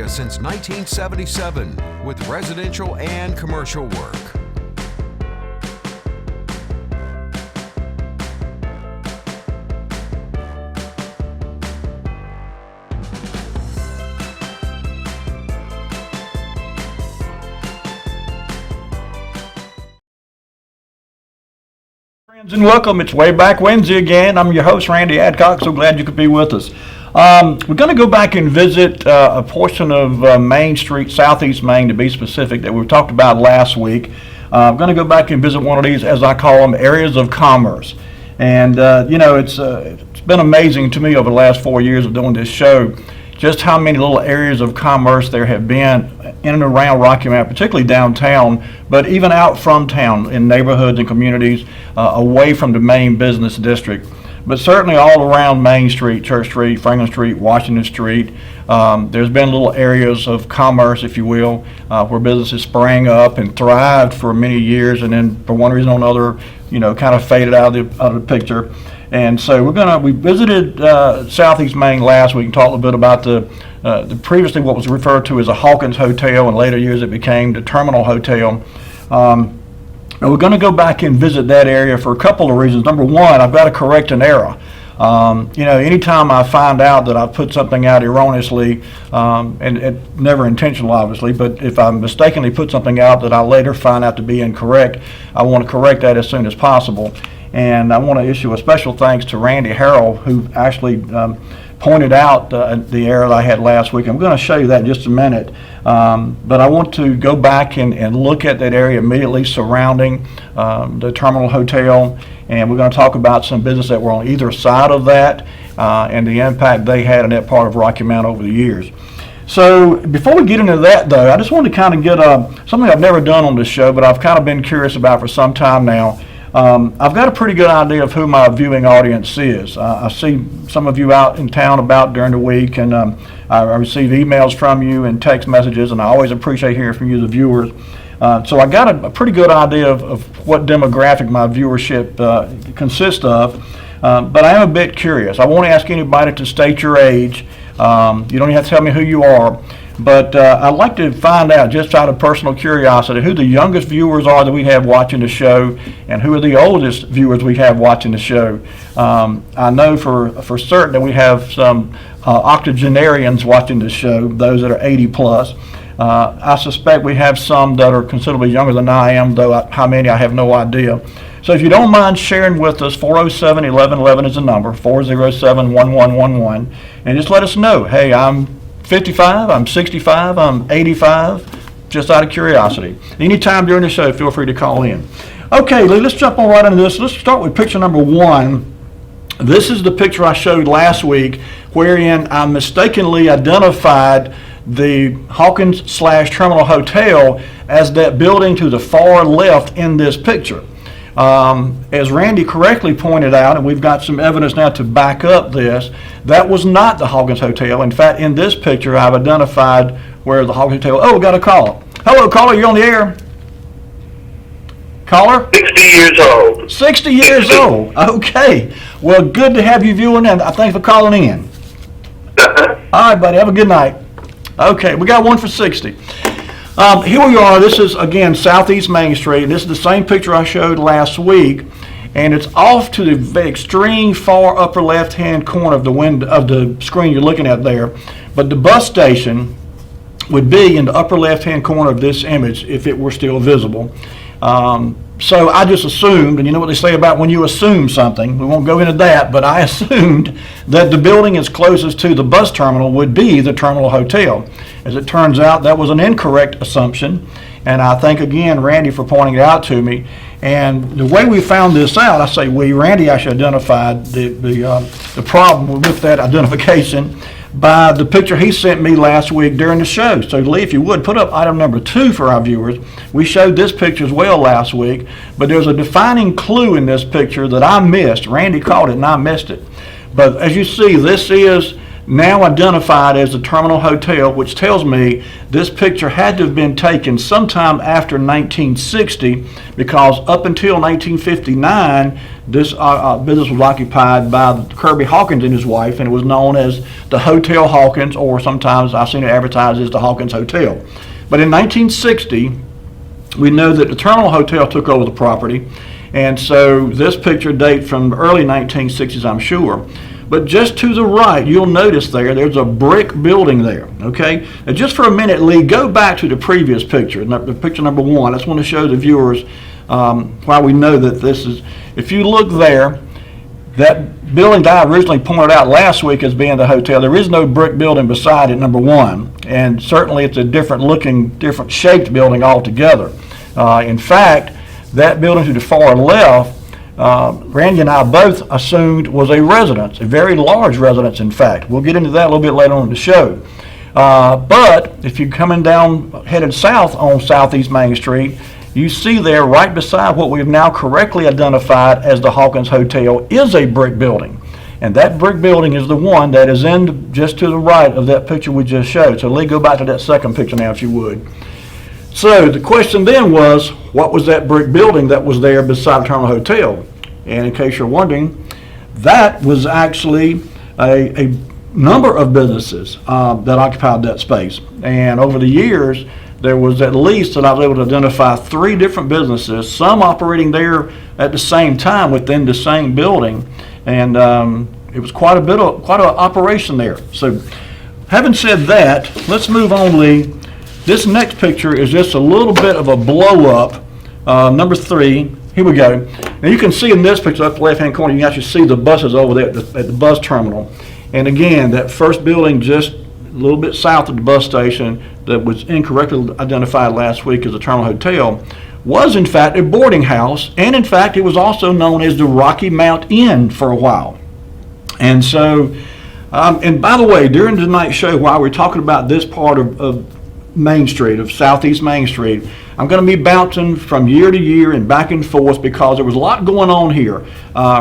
area since 1977 with residential and commercial work. And welcome. It's Wayback Wednesday again. I'm your host, Randy Adcock. So glad you could be with us. We're going to go back and visit a portion of Main Street, Southeast Main to be specific, that we talked about last week. I'm going to go back and visit one of these, as I call them, areas of commerce. And it's been amazing to me over the last 4 years of doing this show, just how many little areas of commerce there have been in and around Rocky Mount, particularly downtown, but even out from town in neighborhoods and communities away from the main business district. But certainly all around Main Street, Church Street, Franklin Street, Washington Street, there's been little areas of commerce, if you will, where businesses sprang up and thrived for many years, and then for one reason or another, kind of faded out of the picture. And so we visited Southeast Main last week and talked a little bit about the previously what was referred to as a Hawkins Hotel. In later years it became the Terminal Hotel. And we're going to go back and visit that area for a couple of reasons. Number one, I've got to correct an error. Anytime I find out that I've put something out erroneously, and never intentional obviously, but if I mistakenly put something out that I later find out to be incorrect, I want to correct that as soon as possible. And I want to issue a special thanks to Randy Harrell, who actually pointed out the error that I had last week. I'm going to show you that in just a minute. But I want to go back and look at that area immediately surrounding the Terminal Hotel. And we're going to talk about some business that were on either side of that and the impact they had in that part of Rocky Mount over the years. So before we get into that, though, I just want to kind of get something I've never done on this show, but I've kind of been curious about for some time now. I've got a pretty good idea of who my viewing audience is. I see some of you out in town about during the week, and I receive emails from you and text messages, and I always appreciate hearing from you, the viewers. So I got a pretty good idea of what demographic my viewership consists of, but I am a bit curious. I won't ask anybody to state your age. You don't even have to tell me who you are. But I'd like to find out, just out of personal curiosity, who the youngest viewers are that we have watching the show, and who are the oldest viewers we have watching the show. I know for certain that we have some octogenarians watching the show, those that are 80 plus. I suspect we have some that are considerably younger than I am, though how many I have no idea. So if you don't mind sharing with us, 407-1111 is the number, 407-1111, and just let us know, hey, I'm 55, I'm 65, I'm 85, just out of curiosity. Anytime during the show, feel free to call in. Okay, Lee, let's jump on right into this. Let's start with picture number one. This is the picture I showed last week, wherein I mistakenly identified the Hawkins/Terminal Hotel as that building to the far left in this picture. As Randy correctly pointed out, and we've got some evidence now to back up this, that was not the Hawkins Hotel. In fact, in this picture, I've identified where the Hawkins Hotel. Oh, we got a call. Hello, caller, you're on the air. Caller? 60 years old. 60 years old. Okay. Well, good to have you viewing, and thanks for calling in. All right, buddy. Have a good night. Okay, we got one for 60. Here we are. This is, again, Southeast Main Street. This is the same picture I showed last week, and it's off to the extreme far upper left-hand corner of the window of the screen you're looking at there. But the bus station would be in the upper left-hand corner of this image if it were still visible. So I just assumed, and you know what they say about when you assume something, we won't go into that, but I assumed that the building as closest to the bus terminal would be the Terminal Hotel. As it turns out, that was an incorrect assumption, and I thank again Randy for pointing it out to me. And the way we found this out, I say Randy actually identified the problem with that identification by the picture he sent me last week during the show. So Lee, if you would, put up item number 2 for our viewers. We showed this picture as well last week, but there's a defining clue in this picture that I missed. Randy caught it and I missed it. But as you see, this is now identified as the Terminal Hotel, which tells me this picture had to have been taken sometime after 1960, because up until 1959, this business was occupied by Kirby Hawkins and his wife, and it was known as the Hotel Hawkins, or sometimes I've seen it advertised as the Hawkins Hotel. But in 1960, we know that the Terminal Hotel took over the property, and so this picture dates from the early 1960s, I'm sure. But just to the right, you'll notice there's a brick building there, okay? Now just for a minute, Lee, go back to the previous picture, the picture number 1. I just want to show the viewers why we know that this is, if you look there, that building that I originally pointed out last week as being the hotel, there is no brick building beside it, number 1. And certainly it's a different looking, different shaped building altogether. In fact, that building to the far left, Randy and I both assumed was a residence, a very large residence, in fact. We'll get into that a little bit later on in the show. But if you're coming down, headed south on Southeast Main Street, you see there right beside what we have now correctly identified as the Hawkins Hotel is a brick building. And that brick building is the one that is in just to the right of that picture we just showed. So Lee, go back to that second picture now if you would. So the question then was, what was that brick building that was there beside the Terminal Hotel? And in case you're wondering, that was actually a number of businesses that occupied that space. And over the years, there was at least, that I was able to identify, 3 different businesses, some operating there at the same time within the same building. And it was quite an operation there. So having said that, let's move on, Lee. This next picture is just a little bit of a blow up. Number 3, here we go. Now you can see in this picture up the left hand corner, you can actually see the buses over there at the bus terminal. And again, that first building just a little bit south of the bus station that was incorrectly identified last week as the Terminal Hotel was in fact a boarding house, and in fact it was also known as the Rocky Mount Inn for a while. And so, and by the way, during tonight's show, while we're talking about this part of Main Street, of Southeast Main Street, I'm going to be bouncing from year to year and back and forth because there was a lot going on here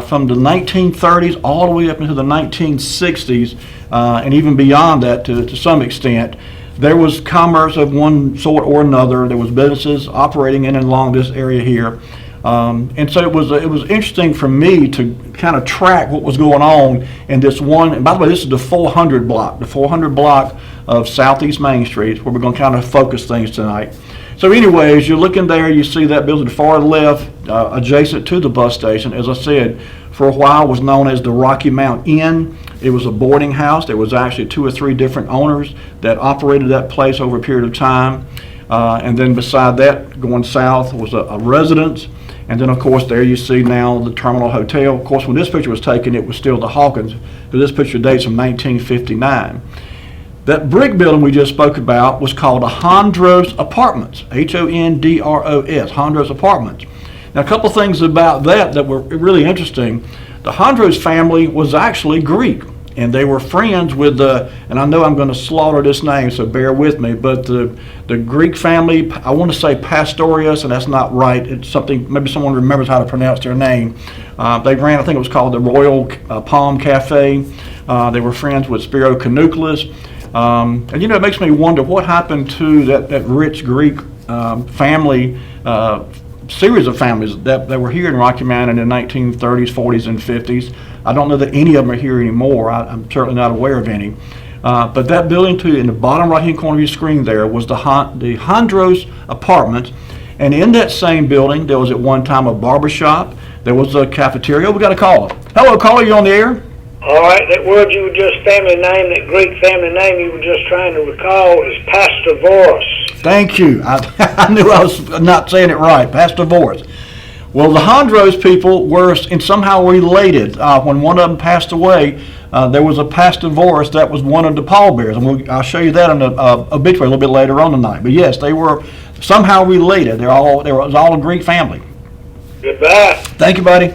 from the 1930s all the way up into the 1960s and even beyond that to some extent. There was commerce of one sort or another. There was businesses operating in and along this area here. And so it was interesting for me to kind of track what was going on in this one. And by the way, this is the 400 block of Southeast Main Street, where we're going to kind of focus things tonight. So anyways, you're looking there, you see that building to the far left, adjacent to the bus station. As I said, for a while was known as the Rocky Mount Inn. It was a boarding house. There was actually 2 or 3 different owners that operated that place over a period of time. And then beside that, going south, was a residence. And then, of course, there you see now the Terminal Hotel. Of course, when this picture was taken, it was still the Hawkins, because this picture dates from 1959. That brick building we just spoke about was called the Hondros Apartments, H-O-N-D-R-O-S, Hondros Apartments. Now, a couple things about that were really interesting. The Hondros family was actually Greek, and they were friends with and I know I'm going to slaughter this name, so bear with me, but the Greek family, I want to say Pastorius, and that's not right. It's something, maybe someone remembers how to pronounce their name. They ran, I think it was called the Royal Palm Cafe. They were friends with Spiro Kanoukalis. And you know, it makes me wonder what happened to that rich Greek family, series of families that were here in Rocky Mount in the 1930s, 40s, and 50s. I don't know that any of them are here anymore. I'm certainly not aware of any. But that building too, in the bottom right-hand corner of your screen there, was the Hondros Apartments. And in that same building, there was at one time a barber shop. There was a cafeteria. We got a caller. Hello, caller, you on the air? All right, that word you were just family name, that Greek family name you were just trying to recall is Pastavoris. Thank you. I knew I was not saying it right. Pastavoris. Well, the Hondros people were somehow related. When one of them passed away, there was a Pastavoris that was one of the pallbearers, and I'll show you that in the obituary a little bit later on tonight. But yes, they were somehow related. They was all a Greek family. Goodbye. Thank you, buddy.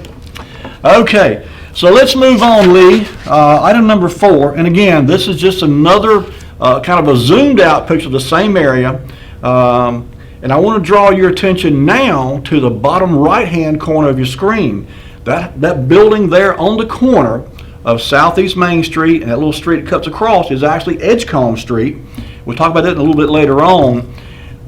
Okay. So let's move on, Lee. Item number 4, and again, this is just another kind of a zoomed out picture of the same area. And I want to draw your attention now to the bottom right-hand corner of your screen. That building there on the corner of Southeast Main Street, and that little street it cuts across is actually Edgecombe Street. We'll talk about that a little bit later on.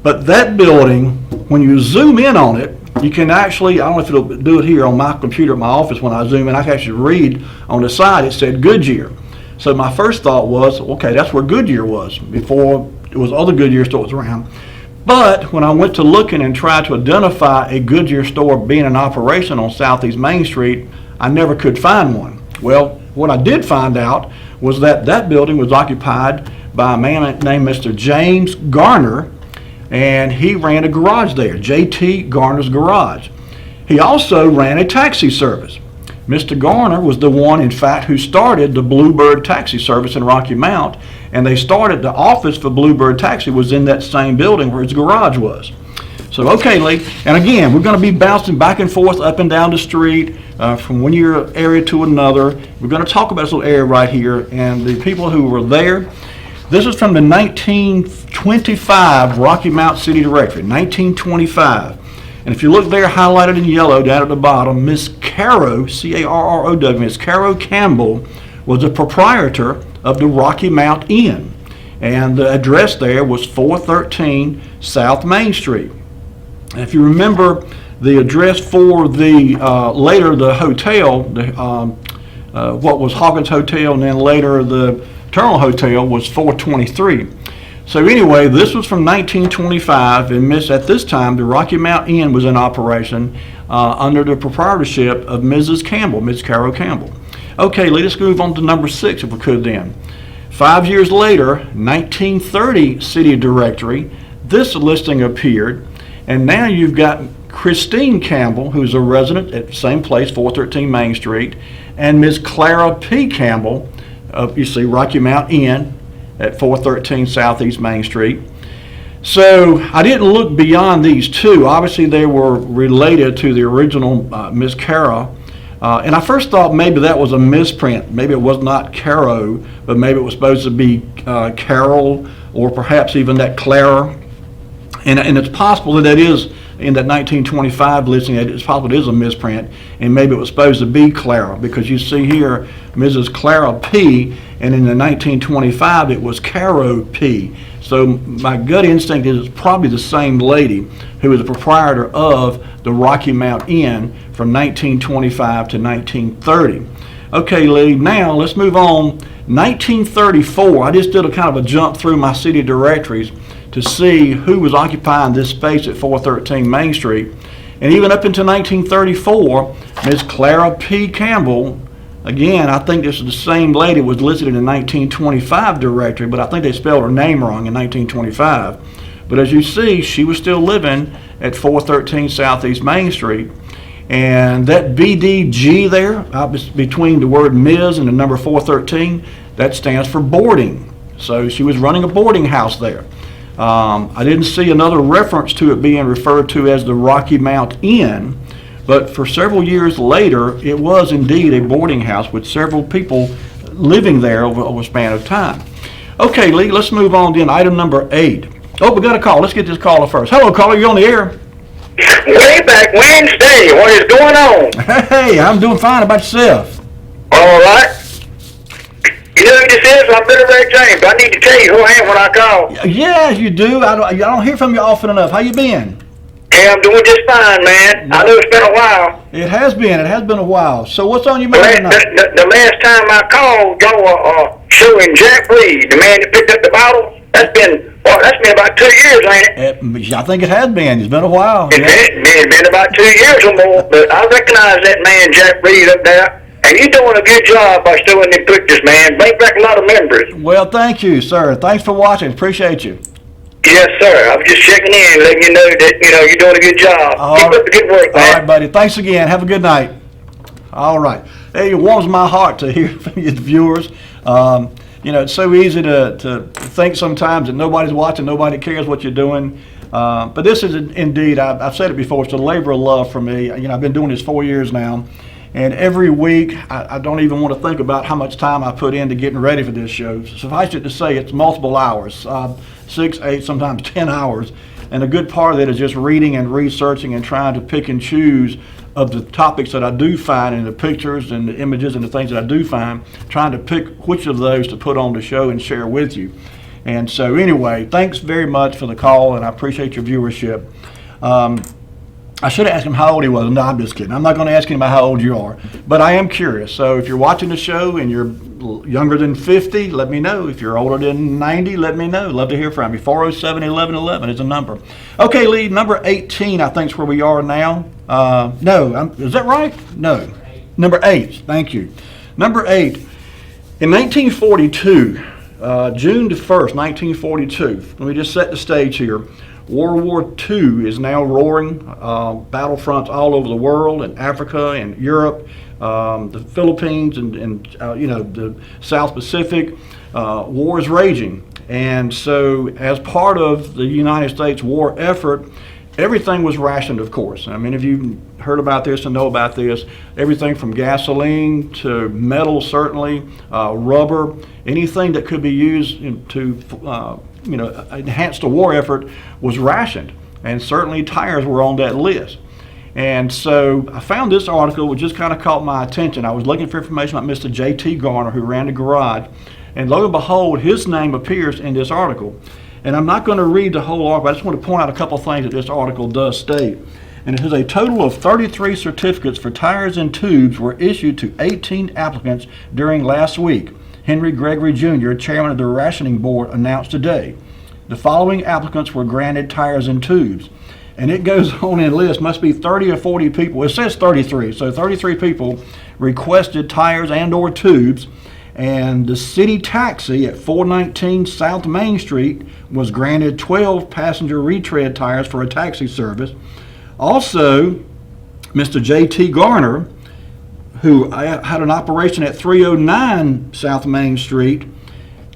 But that building, when you zoom in on it, you can actually, I don't know if it'll do it here on my computer at my office when I zoom in, I can actually read on the side, it said Goodyear. So my first thought was, okay, that's where Goodyear was before it was other Goodyear stores around. But when I went to looking and tried to identify a Goodyear store being in operation on Southeast Main Street, I never could find one. Well, what I did find out was that that building was occupied by a man named Mr. James Garner, and he ran a garage there, J.T. Garner's Garage. He also ran a taxi service. Mr. Garner was the one, in fact, who started the Bluebird taxi service in Rocky Mount, and they started the office for Bluebird Taxi was in that same building where his garage was. So, okay, Lee, and again, we're going to be bouncing back and forth up and down the street from one area to another. We're going to talk about this little area right here and the people who were there. This is from the 1925 Rocky Mount City Directory, 1925. And if you look there, highlighted in yellow down at the bottom, Miss Carrow, C-A-R-R-O-W, Miss Carrow Campbell was the proprietor of the Rocky Mount Inn. And the address there was 413 South Main Street. And if you remember, the address for the later the hotel, what was Hawkins Hotel, and then later the Terminal Hotel was 423. So anyway, this was from 1925, and at this time, the Rocky Mount Inn was in operation under the proprietorship of Mrs. Campbell, Miss Carroll Campbell. Okay, let's move on to number 6, if we could then. 5 years later, 1930 City Directory, this listing appeared, and now you've got Christine Campbell, who's a resident at the same place, 413 Main Street, and Miss Clara P. Campbell, you see Rocky Mount Inn at 413 Southeast Main Street. So I didn't look beyond these two. Obviously, they were related to the original Miss Cara. And I first thought maybe that was a misprint. Maybe it was not Caro, but maybe it was supposed to be Carol, or perhaps even that Clara. And it's possible that is in that 1925 listing, it's possible it is a misprint, and maybe it was supposed to be Clara, because you see here Mrs. Clara P., and in the 1925 it was Caro P. So my gut instinct is it's probably the same lady who was the proprietor of the Rocky Mount Inn from 1925 to 1930. Okay, Lee, now let's move on. 1934, I just did a kind of a jump through my city directories to see who was occupying this space at 413 Main Street. And even up into 1934, Miss Clara P. Campbell, again, I think this is the same lady, was listed in the 1925 directory, but I think they spelled her name wrong in 1925. But as you see, she was still living at 413 Southeast Main Street. And that BDG there, between the word Ms. and the number 413, that stands for boarding. So she was running a boarding house there. I didn't see another reference to it being referred to as the Rocky Mount Inn, but for several years later, it was indeed a boarding house with several people living there over a span of time. Okay, Lee, let's move on to item number 8. Oh, we got a call. Let's get this caller first. Hello, caller. You on the air? Wayback Wednesday, what is going on? Hey, I'm doing fine. How about yourself? All right. You know who this is? I'm Billy Ray James. I need to tell you who I am when I call. Yeah, you do. I don't hear from you often enough. How you been? Yeah, I'm doing just fine, man. I know it's been a while. It has been. It has been a while. So what's on your mind tonight? The last time I called, y'all were showing Jack Reed, the man that picked up the bottle. That's been about 2 years, ain't it? I think it has been. It's been a while. It's been about 2 years or more, but I recognize that man, Jack Reed, up there. And you're doing a good job by showing them pictures, man. Bring back a lot of memories. Well, thank you, sir. Thanks for watching. Appreciate you. Yes, sir. I was just checking in, letting you know that, you're doing a good job. Keep up the good work, man. All right, buddy. Thanks again. Have a good night. All right. Hey, it warms my heart to hear from you, the viewers. It's so easy to think sometimes that nobody's watching, nobody cares what you're doing. But this is indeed, I've said it before, it's a labor of love for me. I've been doing this 4 years now. And every week, I don't even want to think about how much time I put into getting ready for this show. Suffice it to say, it's multiple hours, 6, 8, sometimes 10 hours. And a good part of that is just reading and researching and trying to pick and choose of the topics that I do find, and the pictures and the images and the things that I do find, trying to pick which of those to put on the show and share with you. And so anyway, thanks very much for the call, and I appreciate your viewership. I should have asked him how old he was. No, I'm just kidding. I'm not going to ask him about how old you are, but I am curious. So if you're watching the show and you're younger than 50, let me know. If you're older than 90, let me know. Love to hear from you. 407-1111 is the number. Okay, Lee, number 18, I think is where we are now. Is that right? No. Number 8, thank you. Number 8, in 1942, June the 1st, 1942, let me just set the stage here. World War II is now roaring, battlefronts all over the world, in Africa and Europe, the Philippines and the South Pacific. War is raging. And so as part of the United States war effort, everything was rationed, of course. I mean, if you've heard about this and know about this, everything from gasoline to metal, certainly, rubber, anything that could be used to enhance the war effort was rationed. And certainly tires were on that list. And so I found this article, which just kind of caught my attention. I was looking for information about Mr. J.T. Garner, who ran the garage. And lo and behold, his name appears in this article. And I'm not going to read the whole article, I just want to point out a couple of things that this article does state. And it says a total of 33 certificates for tires and tubes were issued to 18 applicants during last week. Henry Gregory Jr., chairman of the rationing board, announced today. The following applicants were granted tires and tubes. And it goes on in a list, must be 30 or 40 people. It says 33, so 33 people requested tires and or tubes. And the city taxi at 419 South Main Street was granted 12 passenger retread tires for a taxi service. Also, Mr. J.T. Garner, who had an operation at 309 South Main Street,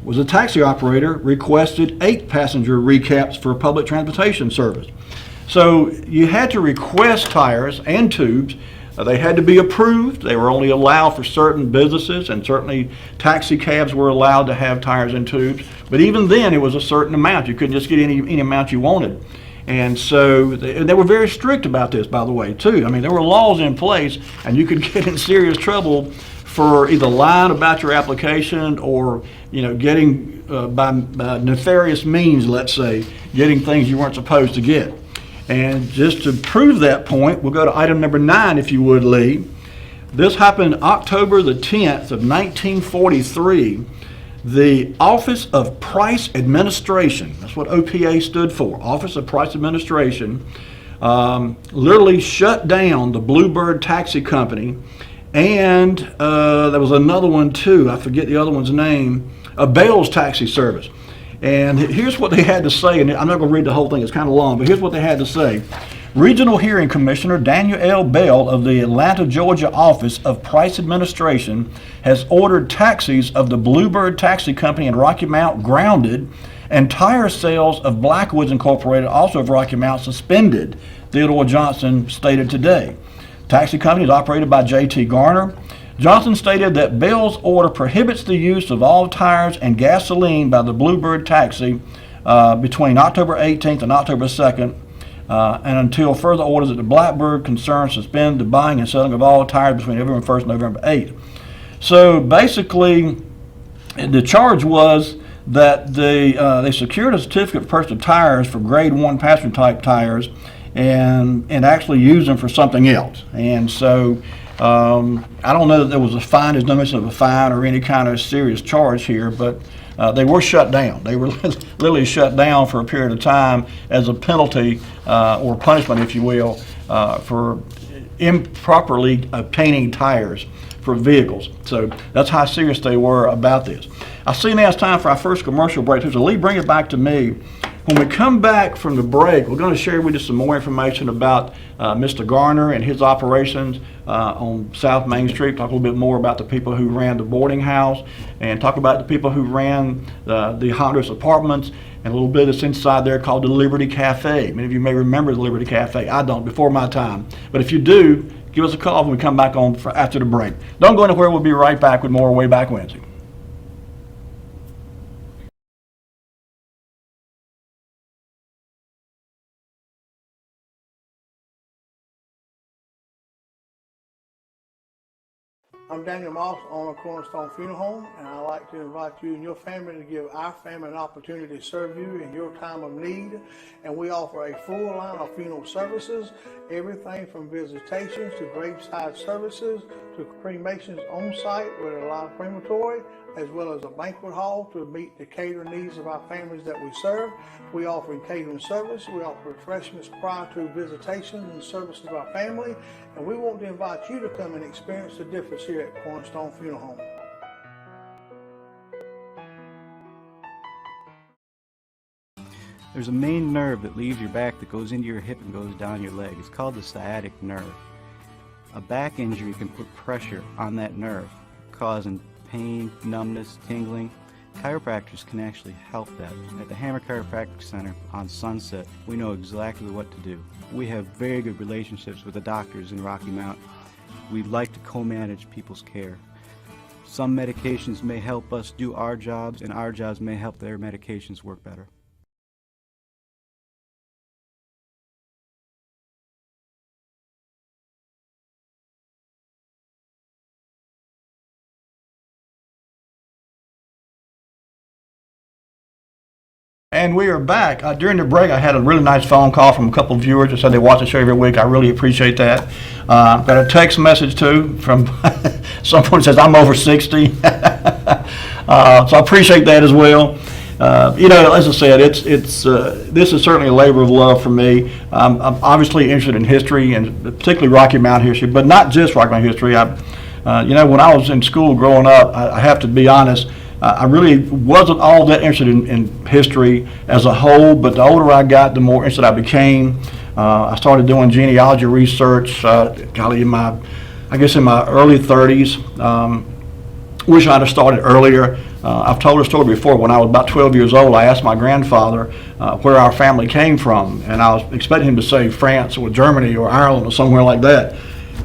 was a taxi operator, requested 8 passenger recaps for public transportation service. So you had to request tires and tubes. They had to be approved. They were only allowed for certain businesses, and certainly taxi cabs were allowed to have tires and tubes. But even then, it was a certain amount. You couldn't just get any amount you wanted. And so they were very strict about this, by the way, too. I mean, there were laws in place, and you could get in serious trouble for either lying about your application or, getting by nefarious means, let's say, getting things you weren't supposed to get. And just to prove that point, we'll go to item number 9, if you would, Lee. This happened October the 10th of 1943. The Office of Price Administration, that's what OPA stood for, Office of Price Administration, literally shut down the Bluebird Taxi Company, and there was another one too, I forget the other one's name, Bell's Taxi Service. And here's what they had to say, and I'm not going to read the whole thing, it's kind of long, but here's what they had to say. Regional Hearing Commissioner Daniel L. Bell of the Atlanta, Georgia Office of Price Administration has ordered taxis of the Bluebird Taxi Company in Rocky Mount grounded and tire sales of Blackwoods Incorporated, also of Rocky Mount, suspended, Theodore Johnson stated today. Taxi company is operated by J.T. Garner. Johnson stated that Bell's order prohibits the use of all tires and gasoline by the Bluebird Taxi between October 18th and October 2nd, and until further orders at the Blackbird concern suspend the buying and selling of all tires between November 1st and November 8th. So basically, the charge was that they secured a certificate for purchase of tires for grade 1 passenger type tires and actually used them for something else. And so I don't know that there was a fine. There's no mention of a fine or any kind of serious charge here, but they were shut down. They were literally shut down for a period of time as a penalty or punishment, if you will, for improperly obtaining tires for vehicles. So that's how serious they were about this. I see now it's time for our first commercial break. So Lee, bring it back to me. When we come back from the break, we're going to share with you some more information about Mr. Garner and his operations on South Main Street, talk a little bit more about the people who ran the boarding house, and talk about the people who ran the Honduras apartments, and a little bit that's inside there called the Liberty Cafe. Many of you may remember the Liberty Cafe. I don't, before my time. But if you do, give us a call when we come back on after the break. Don't go anywhere. We'll be right back with more Wayback Wednesday. I'm Daniel Moss, owner of Cornerstone Funeral Home, and I'd like to invite you and your family to give our family an opportunity to serve you in your time of need. And we offer a full line of funeral services, everything from visitations to graveside services to cremations on site with a live crematory, as well as a banquet hall to meet the catering needs of our families that we serve. We offer catering service. We offer refreshments prior to visitations and services of our family. And we want to invite you to come and experience the difference here at Cornerstone Funeral Home. There's a main nerve that leaves your back that goes into your hip and goes down your leg. It's called the sciatic nerve. A back injury can put pressure on that nerve, causing pain, numbness, tingling. Chiropractors can actually help that. At the Hammer Chiropractic Center on Sunset, we know exactly what to do. We have very good relationships with the doctors in Rocky Mount. We like to co-manage people's care. Some medications may help us do our jobs, and our jobs may help their medications work better. And we are back. During the break, I had a really nice phone call from a couple of viewers that said they watch the show every week. I really appreciate that. Got a text message, too, from someone who says, I'm over 60. So I appreciate that as well. As I said, this is certainly a labor of love for me. I'm obviously interested in history, and particularly Rocky Mount history, but not just Rocky Mount history. When I was in school growing up, I have to be honest, I really wasn't all that interested in history as a whole, but the older I got, the more interested I became. I started doing genealogy research, in my early 30s. Wish I'd have started earlier. I've told a story before. When I was about 12 years old, I asked my grandfather where our family came from, and I was expecting him to say France or Germany or Ireland or somewhere like that.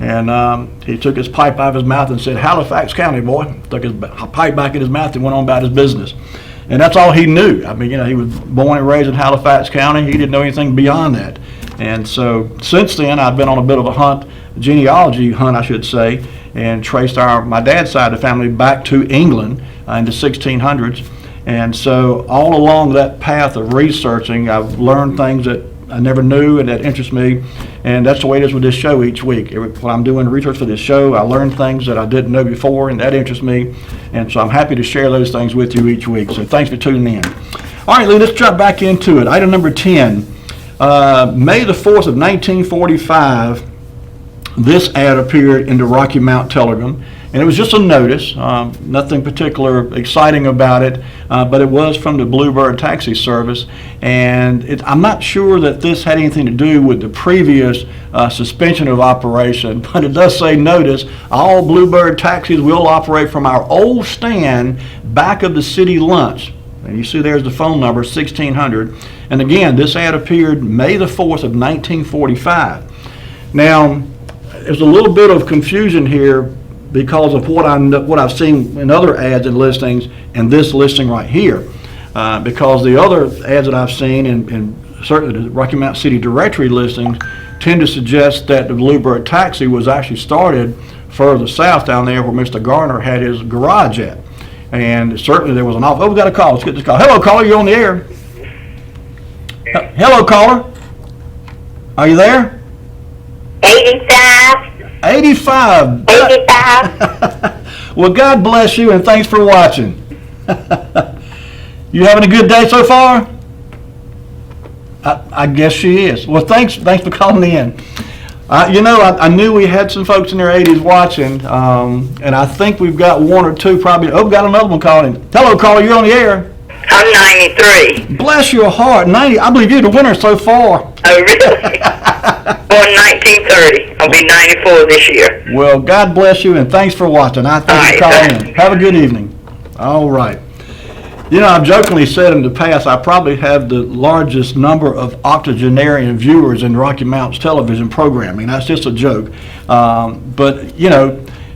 And he took his pipe out of his mouth and said, Halifax County, boy. Took his pipe back in his mouth and went on about his business. And that's all he knew. He was born and raised in Halifax County. He didn't know anything beyond that. And so since then, I've been on a bit of a genealogy hunt, I should say, and traced my dad's side of the family back to England in the 1600s. And so all along that path of researching, I've learned things that I never knew and that interest me, and that's the way it is with this show each week. When I'm doing research for this show, I learn things that I didn't know before, and that interests me, and so I'm happy to share those things with you each week. So thanks for tuning in. All right, Lee, let's jump back into it. Item number 10, May the 4th of 1945, this ad appeared in the Rocky Mount Telegram, and it was just a notice, nothing particular exciting about it, but it was from the Bluebird Taxi Service, and I'm not sure that this had anything to do with the previous suspension of operation, but it does say notice, all Bluebird taxis will operate from our old stand back of the city lunch. And you see there's the phone number, 1600. And again, this ad appeared May the 4th of 1945. Now, there's a little bit of confusion here because of what I've seen in other ads and listings and this listing right here. Because the other ads that I've seen and certainly the Rocky Mount City Directory listings tend to suggest that the Bluebird Taxi was actually started further south down there where Mr. Garner had his garage at. And certainly there was an office. Oh, we got a call. Let's get this call. Hello, caller. You're on the air. Hello, caller. Are you there? 85. 85. 85. Well, God bless you, and thanks for watching. You having a good day so far? I guess she is. Well, thanks for calling in. I knew we had some folks in their 80s watching, and I think we've got one or two probably. Oh, got another one calling. Hello, caller. You're on the air. I'm 93. Bless your heart. 90. I believe you're the winner so far. Oh, really? Born 1930. I'll be 94 this year. Well, God bless you, and thanks for watching. I thank you for calling in. Have a good evening. All right. I've jokingly said in the past I probably have the largest number of octogenarian viewers in Rocky Mountain's television programming. That's just a joke. But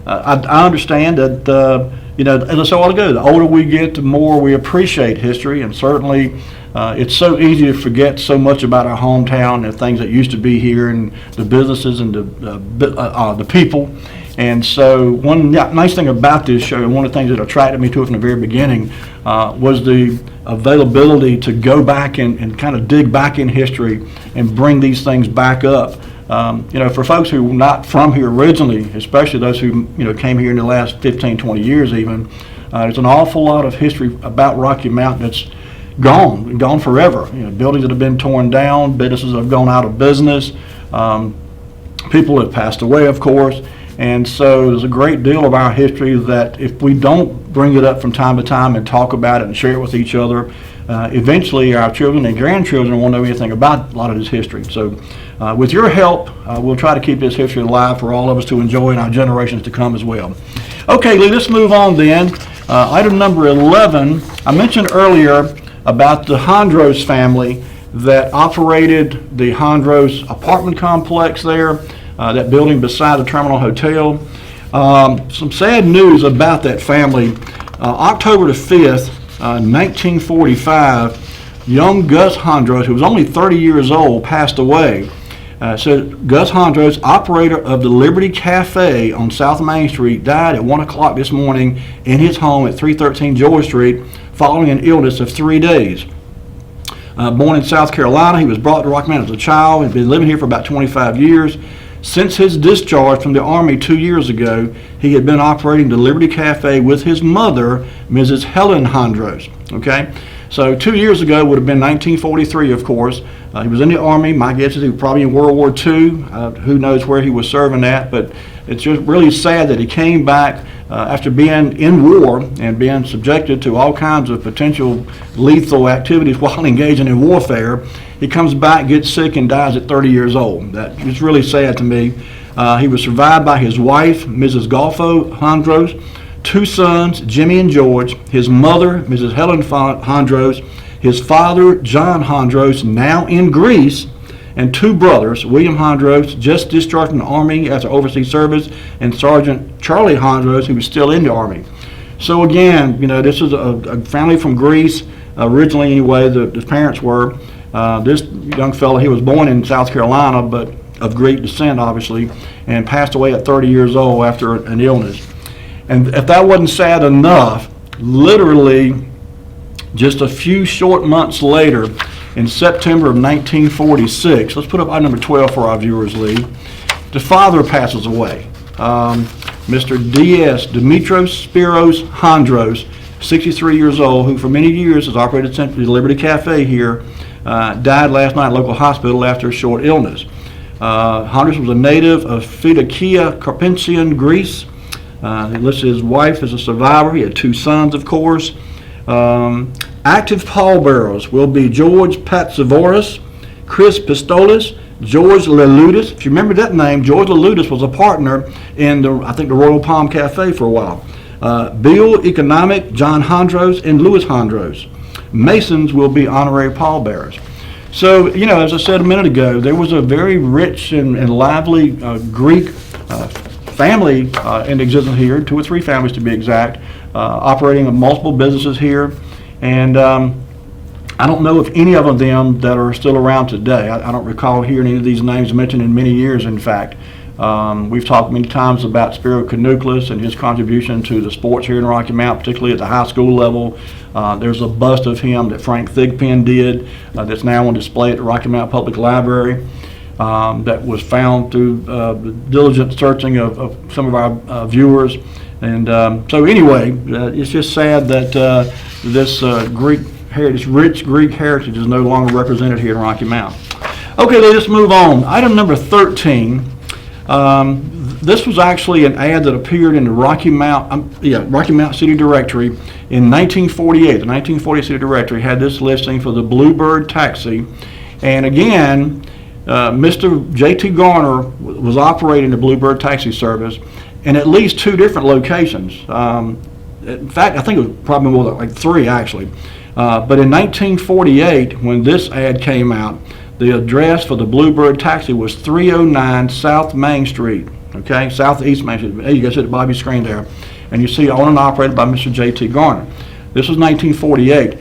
I understand that, as I said a while ago, the older we get, the more we appreciate history, and certainly it's so easy to forget so much about our hometown and things that used to be here and the businesses and the people. And so one nice thing about this show, and one of the things that attracted me to it from the very beginning, was the availability to go back and kind of dig back in history and bring these things back up. For folks who are not from here originally, especially those who came here in the last 15, 20 years even, there's an awful lot of history about Rocky Mountain that's gone forever. Buildings that have been torn down, businesses that have gone out of business, people have passed away, of course. And so there's a great deal of our history that if we don't bring it up from time to time and talk about it and share it with each other, eventually our children and grandchildren won't know anything about a lot of this history. So with your help, we'll try to keep this history alive for all of us to enjoy and our generations to come as well. Okay, Lee, let's move on then. Item number 11, I mentioned earlier about the Hondros family that operated the Hondros apartment complex there, that building beside the Terminal Hotel. Some sad news about that family. October the 5th, 1945, young Gus Hondros, who was only 30 years old, passed away. So Gus Hondros, operator of the Liberty Cafe on South Main Street, died at 1 o'clock this morning in his home at 313 George Street following an illness of 3 days. Born in South Carolina, he was brought to Rocky Mountain as a child and been living here for about 25 years. Since his discharge from the Army 2 years ago, he had been operating the Liberty Cafe with his mother, Mrs. Helen Hondros. Okay, so 2 years ago would have been 1943, of course. He was in the Army. My guess is he was probably in World War II. Who knows where he was serving at, but it's just really sad that he came back after being in war and being subjected to all kinds of potential lethal activities while engaging in warfare. He comes back, gets sick, and dies at 30 years old. It's really sad to me. He was survived by his wife, Mrs. Golfo Hondros, 2 sons, Jimmy and George, his mother, Mrs. Helen Hondros, his father, John Hondros, now in Greece, and 2 brothers, William Hondros, just discharged from the Army after overseas service, and Sergeant Charlie Hondros, who was still in the Army. So again, this is a family from Greece, originally anyway, the parents were. This young fellow, he was born in South Carolina, but of Greek descent, obviously, and passed away at 30 years old after an illness. And if that wasn't sad enough, literally just a few short months later, in September of 1946, let's put up item number 12 for our viewers, Lee, the father passes away. Mr. D.S. Dimitros Spiros Hondros, 63 years old, who for many years has operated the Liberty Cafe here, died last night at a local hospital after a short illness. Hondros was a native of Fidikia, Carpathian, Greece. He listed his wife as a survivor. He had 2 sons, of course. Active pallbearers will be George Patsivoris, Chris Pistolis, George Leludis. If you remember that name, George Leludis was a partner in the Royal Palm Cafe for a while. Bill Economic, John Hondros, and Louis Hondros. Masons will be honorary pallbearers. So, as I said a minute ago, there was a very rich and lively Greek family in existence here, 2 or 3 families to be exact, operating multiple businesses here. And I don't know if any of them that are still around today. I don't recall hearing any of these names mentioned in many years, in fact. We've talked many times about Spiro Kanoukilis and his contribution to the sports here in Rocky Mountain, particularly at the high school level. There's a bust of him that Frank Thigpen did that's now on display at the Rocky Mountain Public Library. That was found through the diligent searching of some of our viewers. And so anyway, it's just sad that this rich Greek heritage is no longer represented here in Rocky Mountain. Okay, let's move on. Item number 13. This was actually an ad that appeared in the Rocky Mountain City Directory in 1948. The 1940 City Directory had this listing for the Bluebird taxi. And again, Mr. J.T. Garner was operating the Bluebird taxi service in at least 2 different locations. In fact, I think it was probably more like 3 actually. But in 1948, when this ad came out, the address for the Bluebird taxi was 309 South Main Street, okay, Southeast Main Street. Hey, you guys see the Bobby screen there. And you see owned and operated by Mr. J.T. Garner. This was 1948.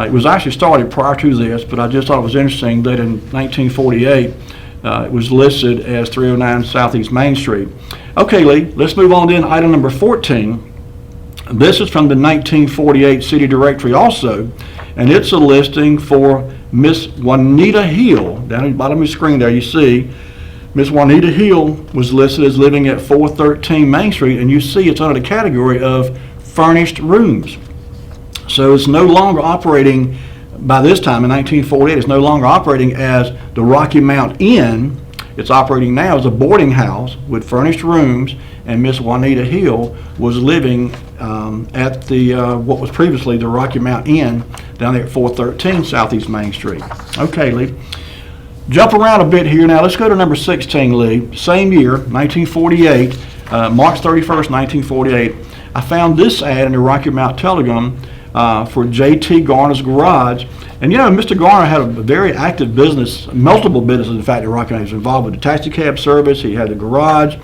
It was actually started prior to this, but I just thought it was interesting that in 1948, it was listed as 309 Southeast Main Street. Okay, Lee, let's move on to item number 14. This is from the 1948 city directory also, and it's a listing for Miss Juanita Hill. Down at the bottom of your screen there, you see Miss Juanita Hill was listed as living at 413 Main Street, and you see it's under the category of furnished rooms. So it's no longer operating, by this time in 1948, it's no longer operating as the Rocky Mount Inn. It's operating now as a boarding house with furnished rooms, and Miss Juanita Hill was living at the what was previously the Rocky Mount Inn down there at 413 Southeast Main Street. Okay, Lee. Jump around a bit here now. Let's go to number 16, Lee. Same year, 1948, March 31st, 1948. I found this ad in the Rocky Mount Telegram for J.T. Garner's Garage. And you know, Mr. Garner had a very active business, multiple businesses, in fact, at Rocky Mount. He was involved with the taxi cab service. He had a garage.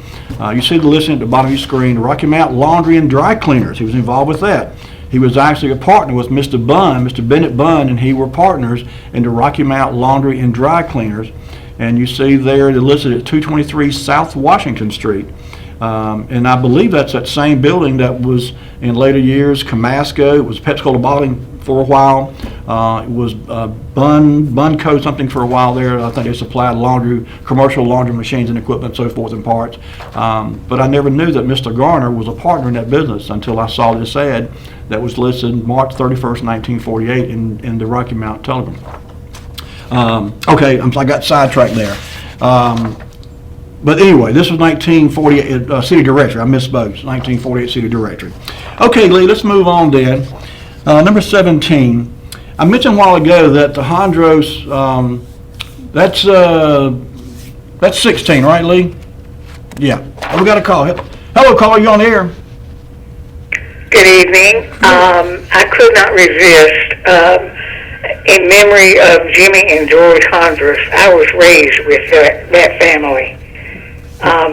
You see the listing at the bottom of your screen, Rocky Mount Laundry and Dry Cleaners. He was involved with that. He was actually a partner with Mr. Bunn, Mr. Bennett Bunn, and he were partners in the Rocky Mount Laundry and Dry Cleaners. And you see there, they're listed at 223 South Washington Street. And I believe that's that same building that was in later years Camasco. It was Pepsi-Cola bottling for a while. It was Bunco something for a while there. I think they supplied commercial laundry machines and equipment, so forth, and parts. But I never knew that Mr. Garner was a partner in that business until I saw this ad that was listed March 31st, 1948 in the Rocky Mount Telegram. Okay, I got sidetracked there. But anyway, this was 1948 city directory. I misspoke. 1948 city directory. Okay, Lee, let's move on then. Number 17. I mentioned a while ago that the Hondros, that's 16, right, Lee? Yeah. Oh, we got a call. Hello, caller. You on the air? Good evening. I could not resist. In memory of Jimmy and George Hondros, I was raised with that family.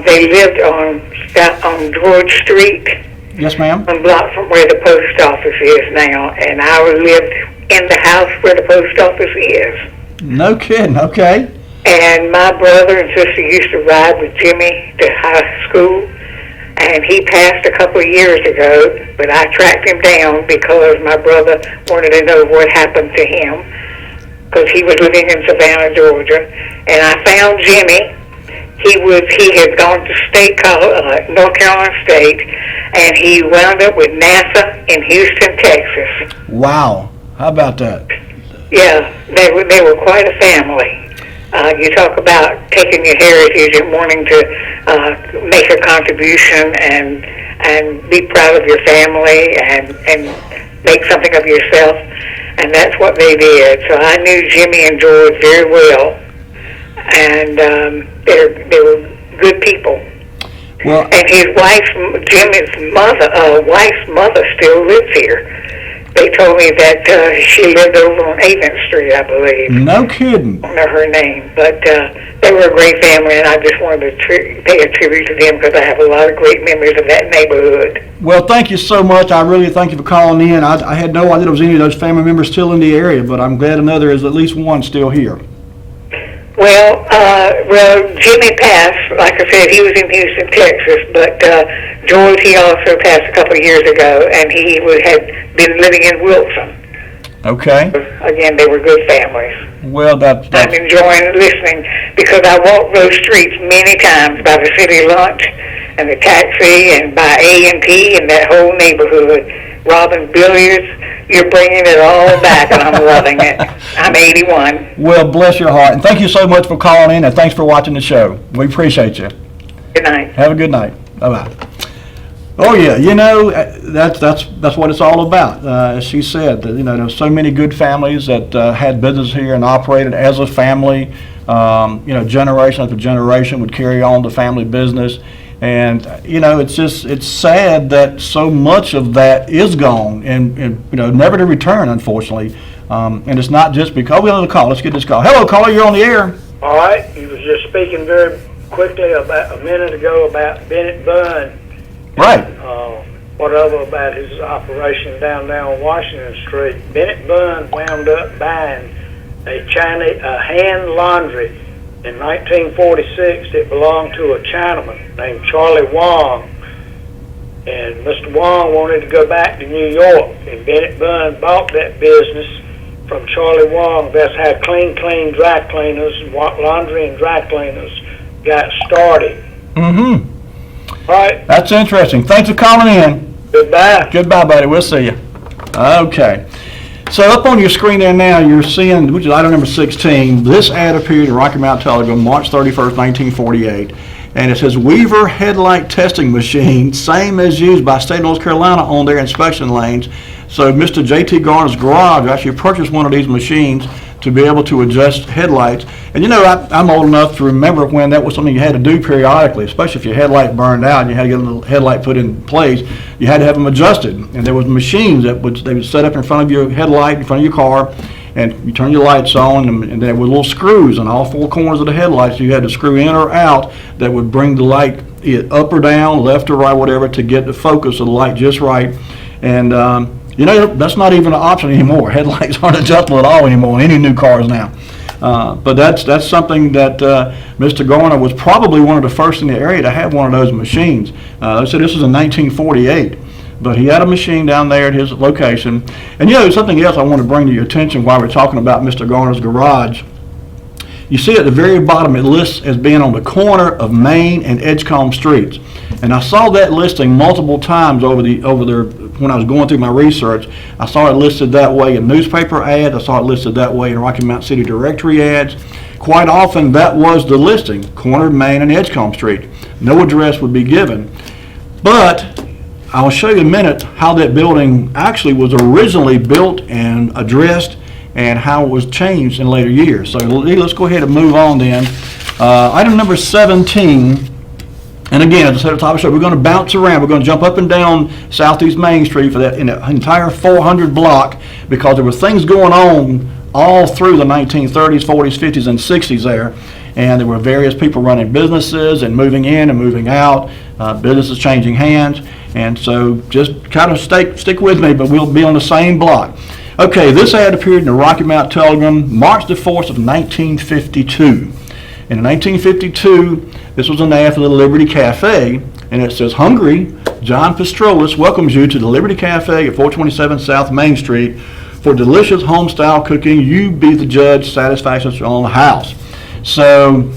They lived on George Street. Yes, ma'am. One block from where the post office is now, and I lived in the house where the post office is. No kidding. Okay. And my brother and sister used to ride with Jimmy to high school, and he passed a couple of years ago, but I tracked him down because my brother wanted to know what happened to him, because he was living in Savannah, Georgia, and I found Jimmy. He had gone to North Carolina State, and he wound up with NASA in Houston, Texas. Wow, how about that? Yeah, they were quite a family. You talk about taking your heritage and wanting to make a contribution and be proud of your family and make something of yourself, and that's what they did. So I knew Jimmy and George very well, and they were good people. Well, and his Jimmy's wife's mother still lives here. They told me that she lived over on 8th Street, I believe. No kidding. I don't know her name, but they were a great family, and I just wanted to pay a tribute to them because I have a lot of great memories of that neighborhood. Well, thank you so much. I really thank you for calling in. I had no idea there was any of those family members still in the area, but I'm glad to know there is at least one still here. Well, Jimmy passed. Like I said, he was in Houston, Texas, but George, he also passed a couple of years ago, and he had been living in Wilson. Okay. Again, they were good families. Well, that's I'm enjoying listening because I walked those streets many times by the city lunch and the taxi and by A&P and that whole neighborhood. Robin Billiards, you're bringing it all back, and I'm loving it. I'm 81. Well, bless your heart, and thank you so much for calling in, and thanks for watching the show. We appreciate you. Good night. Have a good night. Bye-bye. Oh yeah, you know, that's what it's all about. As she said, you know, there's so many good families that had business here and operated as a family. You know, generation after generation would carry on the family business. And, you know, it's sad that so much of that is gone and you know, never to return, unfortunately. And it's not just because, we have another call. Let's get this call. Hello, caller, you're on the air. All right. He was just speaking very quickly about a minute ago about Bennett Bunn. Right. Whatever about his operation down there on Washington Street. Bennett Bunn wound up buying a hand laundry In 1946, it belonged to a Chinaman named Charlie Wong. And Mr. Wong wanted to go back to New York, and Bennett Bunn bought that business from Charlie Wong. That's how Clean Dry Cleaners, laundry and dry cleaners got started. Mm-hmm. All right. That's interesting. Thanks for calling in. Goodbye. Goodbye, buddy. We'll see you. Okay. So up on your screen there now, you're seeing, which is item number 16, this ad appeared in Rocky Mount Telegram, March 31st, 1948. And it says Weaver headlight testing machine, same as used by State of North Carolina on their inspection lanes. So Mr. J.T. Garner's garage actually purchased one of these machines to be able to adjust headlights. And you know, I'm old enough to remember when that was something you had to do periodically, especially if your headlight burned out and you had to get a little headlight put in place. You had to have them adjusted. And there was machines that they would set up in front of your headlight, in front of your car, and you turn your lights on, and there were little screws on all four corners of the headlights. You had to screw in or out that would bring the light up or down, left or right, whatever, to get the focus of the light just right. And you know, that's not even an option anymore. Headlights aren't adjustable at all anymore in any new cars now. But that's something that Mr. Garner was probably one of the first in the area to have one of those machines. They said this was in 1948. But he had a machine down there at his location. And you know, something else I want to bring to your attention while we're talking about Mr. Garner's garage. You see at the very bottom it lists as being on the corner of Main and Edgecombe Streets. And I saw that listing multiple times over there when I was going through my research. I saw it listed that way in newspaper ads. I saw it listed that way in Rocky Mount City Directory ads. Quite often that was the listing, corner of Main and Edgecombe Street. No address would be given. But I'll show you in a minute how that building actually was originally built and addressed and how it was changed in later years. So let's go ahead and move on then. Item number 17, and again, as I said at the top of the show, we're going to bounce around. We're going to jump up and down Southeast Main Street for that in the entire 400 block because there were things going on all through the 1930s, 40s, 50s, and 60s there. And there were various people running businesses and moving in and moving out, businesses changing hands. And so just kind of stick with me, but we'll be on the same block. Okay, this ad appeared in the Rocky Mount Telegram, March the 4th of 1952. In 1952, this was an ad for the Liberty Cafe, and it says, Hungry, John Pistrolis welcomes you to the Liberty Cafe at 427 South Main Street for delicious home-style cooking. You be the judge, satisfaction's your own house. So,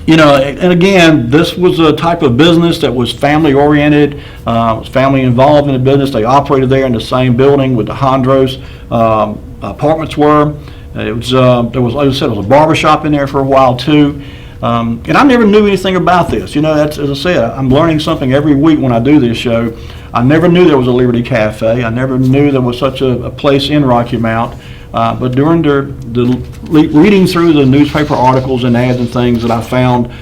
you know, and again, this was a type of business that was family-oriented, was family involved in the business. They operated there in the same building with the Hondros apartments were. There was, like I said, there was a barber shop in there for a while too. And I never knew anything about this. You know, that's, as I said, I'm learning something every week when I do this show. I never knew there was a Liberty Cafe. I never knew there was such a place in Rocky Mount. But during the reading through the newspaper articles and ads and things that I found,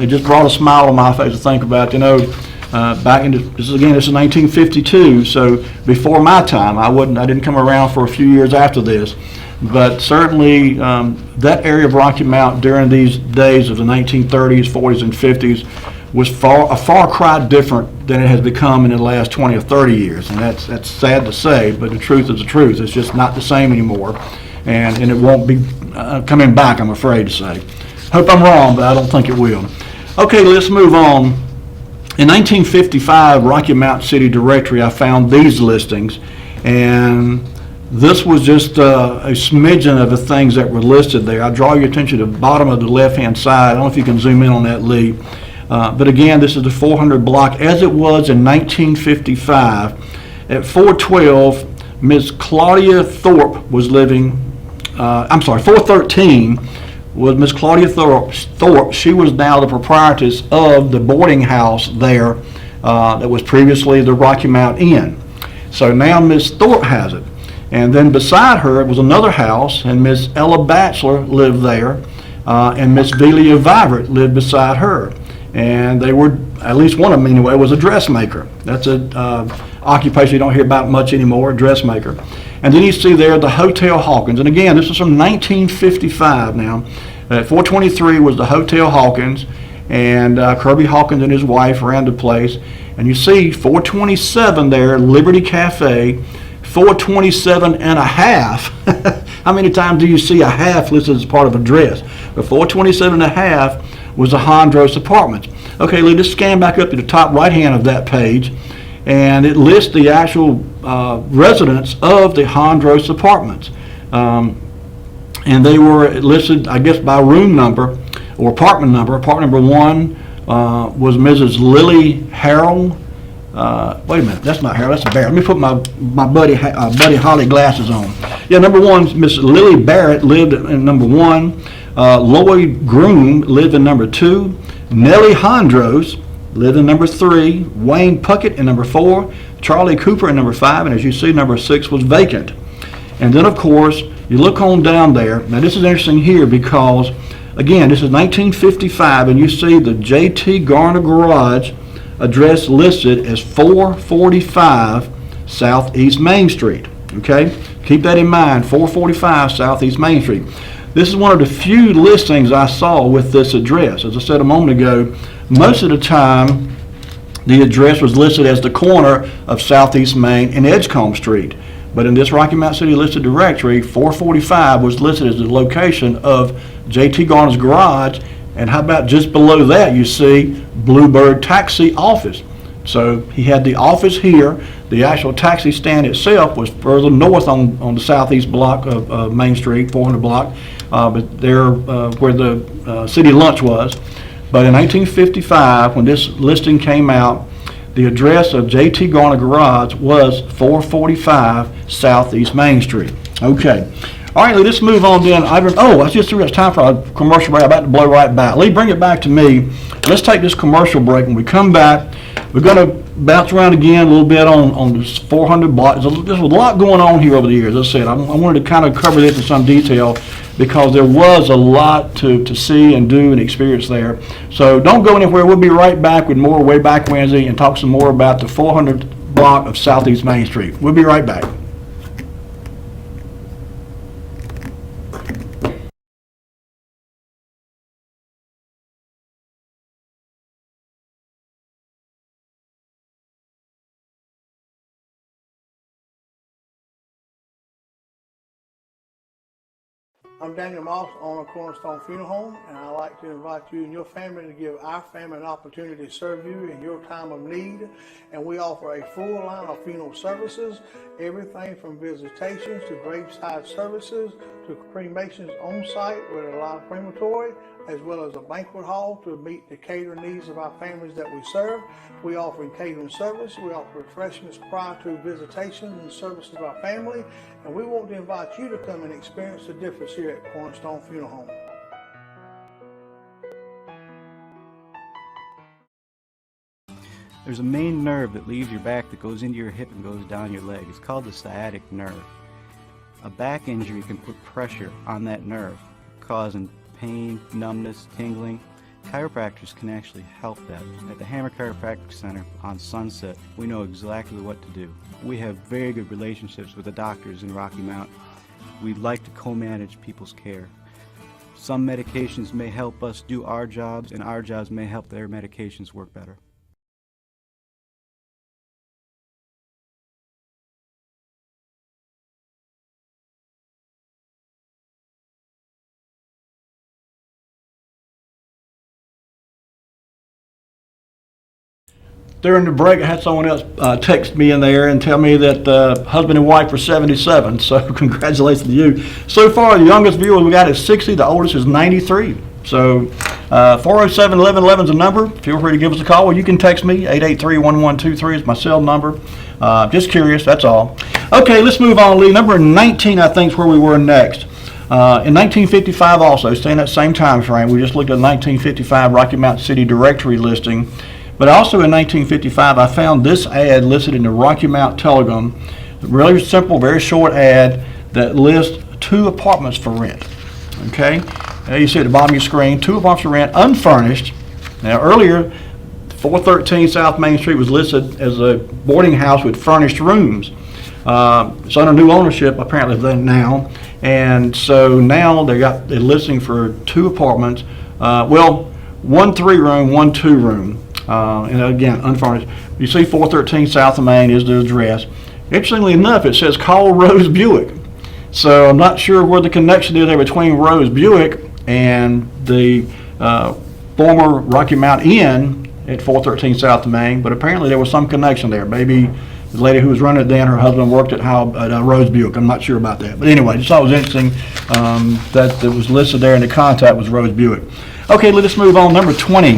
it just brought a smile on my face to think about, you know, back into, this is 1952, so before my time. I didn't come around for a few years after this. But certainly that area of Rocky Mount during these days of the 1930s, 40s, and 50s was a far cry different than it has become in the last 20 or 30 years. And that's sad to say, but the truth is the truth. It's just not the same anymore. And it won't be coming back, I'm afraid to say. Hope I'm wrong, but I don't think it will. Okay, let's move on. In 1955, Rocky Mount City Directory, I found these listings. And this was just a smidgen of the things that were listed there. I draw your attention to the bottom of the left-hand side. I don't know if you can zoom in on that, Lee. But again, this is the 400 block as it was in 1955. At 412, Ms. Claudia Thorpe was living, 413 was Ms. Claudia Thorpe. She was now the proprietress of the boarding house there that was previously the Rocky Mount Inn. So now Ms. Thorpe has it. And then beside her was another house, and Miss Ella Batchelor lived there, and Miss Velia Vivert lived beside her. And they were, at least one of them anyway, was a dressmaker. That's an occupation you don't hear about much anymore, a dressmaker. And then you see there the Hotel Hawkins. And again, this is from 1955 now. At 423 was the Hotel Hawkins, and Kirby Hawkins and his wife ran the place. And you see 427 there, Liberty Cafe. 427 and a half. How many times do you see a half listed as part of address? But 427 and a half was the Hondros Apartments. Okay, let's scan back up to the top right hand of that page, and it lists the actual residents of the Hondros Apartments. And they were listed, I guess, by room number or apartment number. Apartment number 1 was Mrs. Lily Harrell. Wait a minute, that's not Harold, that's Barrett. Let me put my buddy Holly glasses on. Yeah, number 1, Miss Lily Barrett lived in number 1. Lloyd Groom lived in number 2. Nellie Hondros lived in number 3. Wayne Puckett in number 4. Charlie Cooper in number 5. And as you see, number 6 was vacant. And then, of course, you look on down there. Now, this is interesting here because, again, this is 1955, and you see the J.T. Garner Garage address listed as 445 Southeast Main Street. Okay? Keep that in mind, 445 Southeast Main Street. This is one of the few listings I saw with this address. As I said a moment ago, most of the time the address was listed as the corner of Southeast Main and Edgecombe Street. But in this Rocky Mount City listed directory, 445 was listed as the location of J.T. Garner's garage. And how about just below that, you see Bluebird Taxi Office. So he had the office here. The actual taxi stand itself was further north on the southeast block of Main Street, 400 block, but there where the city lunch was. But in 1955, when this listing came out, the address of J.T. Garner Garage was 445 Southeast Main Street. Okay. All right, let's move on then. I just threw it's time for a commercial break. I'm about to blow right back. Lee, bring it back to me. Let's take this commercial break. When we come back, we're going to bounce around again a little bit on this 400 block. There's a lot going on here over the years. As I said, I wanted to kind of cover this in some detail because there was a lot to see and do and experience there. So don't go anywhere. We'll be right back with more Wayback Wednesday and talk some more about the 400 block of Southeast Main Street. We'll be right back. I'm Daniel Moss, owner of Cornerstone Funeral Home, and I'd like to invite you and your family to give our family an opportunity to serve you in your time of need. And we offer a full line of funeral services, everything from visitations to graveside services to cremations on site with a live crematory, as well as a banquet hall to meet the catering needs of our families that we serve. We offer catering service. We offer refreshments prior to visitations and services of our family. And we want to invite you to come and experience the difference here at Cornerstone Funeral Home. There's a main nerve that leaves your back that goes into your hip and goes down your leg. It's called the sciatic nerve. A back injury can put pressure on that nerve, causing pain, numbness, tingling. Chiropractors can actually help that. At the Hammer Chiropractic Center on Sunset, we know exactly what to do. We have very good relationships with the doctors in Rocky Mount. We like to co-manage people's care. Some medications may help us do our jobs, and our jobs may help their medications work better. During the break, I had someone else text me in there and tell me that husband and wife are 77, so congratulations to you. So far, the youngest viewer we got is 60, the oldest is 93. So 407-1111 is the number. Feel free to give us a call, or you can text me, 883-1123 is my cell number. Just curious, that's all. Okay, let's move on, Lee. Number 19, I think, is where we were next. In 1955 also, staying that same time frame, we just looked at 1955 Rocky Mount City directory listing. But also in 1955, I found this ad listed in the Rocky Mount Telegram. Really simple, very short ad that lists 2 apartments for rent. Okay? Now you see at the bottom of your screen, 2 apartments for rent, unfurnished. Now earlier, 413 South Main Street was listed as a boarding house with furnished rooms. It's under new ownership apparently now. And so now they're listing for 2 apartments. 1 3-room, 1 2-room. And again, unfurnished. You see 413 South of Main is the address. Interestingly enough, it says call Rose Buick. So I'm not sure where the connection is there between Rose Buick and the former Rocky Mount Inn at 413 South Main, but apparently there was some connection there. Maybe the lady who was running it then, her husband worked at Rose Buick. I'm not sure about that. But anyway, just thought it was interesting that it was listed there and the contact was Rose Buick. Okay, let us move on. Number 20.